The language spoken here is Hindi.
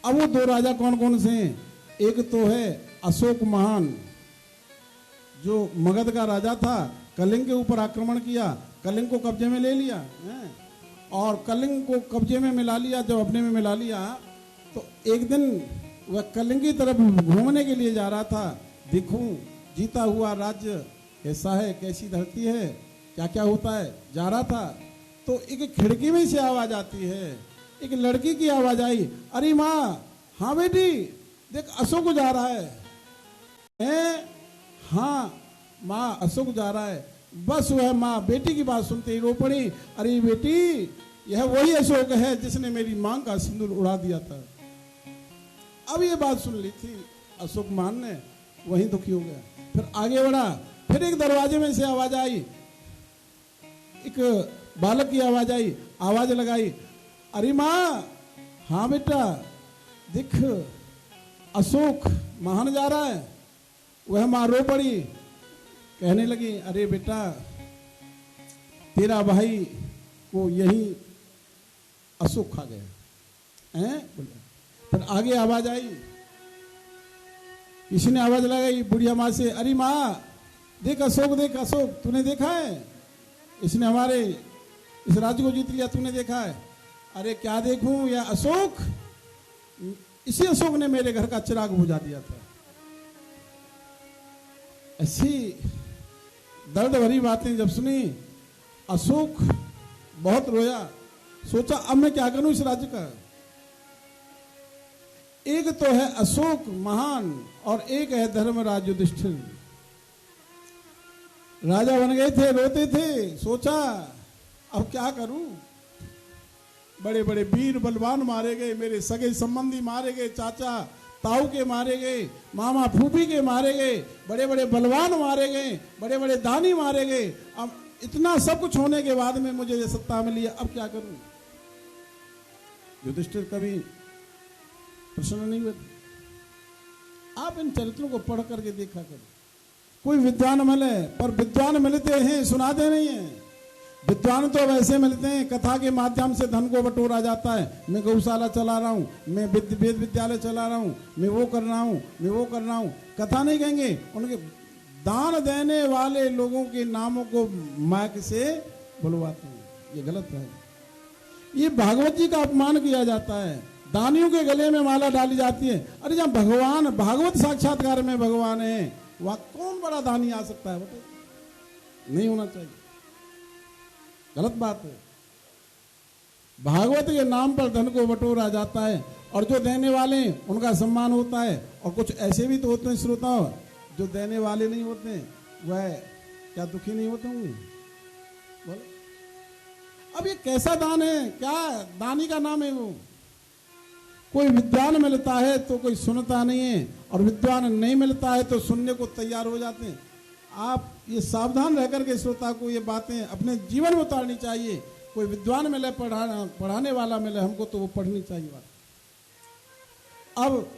अब वो दो राजा कौन कौन से हैं? एक तो है अशोक महान, जो मगध का राजा था, कलिंग के ऊपर आक्रमण किया, कलिंग को कब्जे में ले लिया है? और कलिंग को कब्जे में मिला लिया। जब अपने में मिला लिया तो एक दिन वह कलिंग की तरफ घूमने के लिए जा रहा था। देखूं जीता हुआ राज्य कैसा है, कैसी धरती है, क्या क्या होता है, जा रहा था तो एक खिड़की में से आवाज आती है, एक लड़की की आवाज आई, अरे माँ, हाँ बेटी देख अशोक जा रहा है? हाँ माँ, अशोक जा रहा है। बस वह माँ बेटी की बात सुनते ही रो पड़ी, अरे बेटी यह वही अशोक है जिसने मेरी मां का सिंदूर उड़ा दिया था। अब ये बात सुन ली थी अशोक मान ने, वहीं दुखी हो गया। फिर आगे बढ़ा, फिर एक दरवाजे में से आवाज आई, एक बालक की आवाज आई, आवाज लगाई, अरे माँ, हाँ बेटा देख अशोक महान जा रहा है। वह माँ रो पड़ी, कहने लगी, अरे बेटा तेरा भाई को यही अशोक खा गया हैं? फिर आगे आवाज आई, किसी ने आवाज लगाई बुढ़िया माँ से, अरे माँ देख अशोक तूने देखा है? इसने हमारे इस राज्य को जीत लिया, तूने देखा है? अरे क्या देखूं, यह अशोक, इसी अशोक ने मेरे घर का चिराग बुझा दिया था। ऐसी दर्द भरी बातें जब सुनी, अशोक बहुत रोया, सोचा अब मैं क्या करूं इस राज्य का। एक तो है अशोक महान और एक है धर्मराज युधिष्ठिर। राजा बन गए थे, रोते थे, सोचा अब क्या करूं, बड़े बड़े वीर बलवान मारे गए, मेरे सगे संबंधी मारे गए, चाचा ताऊ के मारे गए, मामा फूफी के मारे गए, बड़े बड़े बलवान मारे गए, बड़े बड़े दानी मारे गए। अब इतना सब कुछ होने के बाद में मुझे ये सत्ता मिली है, अब क्या करूं। युधिष्ठिर कभी प्रसन्न नहीं हुए। आप इन चरित्रों को पढ़ करके देखा करो। कोई विद्वान मिले, पर विद्वान मिलते हैं सुनाते नहीं है। विद्वान तो वैसे मिलते हैं, कथा के माध्यम से धन को बटोरा जाता है। मैं गौशाला चला रहा हूँ, मैं वेद विद्यालय चला रहा हूँ, मैं वो कर रहा हूँ, मैं वो कर रहा हूँ। कथा नहीं कहेंगे, उनके दान देने वाले लोगों के नामों को माइक से बुलवाते हैं। ये गलत है। ये भागवत जी का अपमान किया जाता है, दानियों के गले में माला डाली जाती है। अरे जहाँ भगवान, भागवत साक्षात्कार में भगवान है, वहां कौन बड़ा दानी आ सकता है? बताइए, नहीं होना चाहिए, गलत बात है। भागवत के नाम पर धन को बटोरा जाता है और जो देने वाले उनका सम्मान होता है। और कुछ ऐसे भी तो होते हैं श्रोताओं, जो देने वाले नहीं होते, वह क्या दुखी नहीं होते होंगे? बोलो, अब ये कैसा दान है? क्या दानी का नाम है वो? कोई विद्वान मिलता है तो कोई सुनता नहीं है, और विद्वान नहीं मिलता है तो सुनने को तैयार हो जाते हैं। आप ये सावधान रहकर के श्रोता को ये बातें अपने जीवन में उतारनी चाहिए। कोई विद्वान मिले, पढ़ाने वाला मिले, हमको तो वो पढ़नी चाहिए बात। अब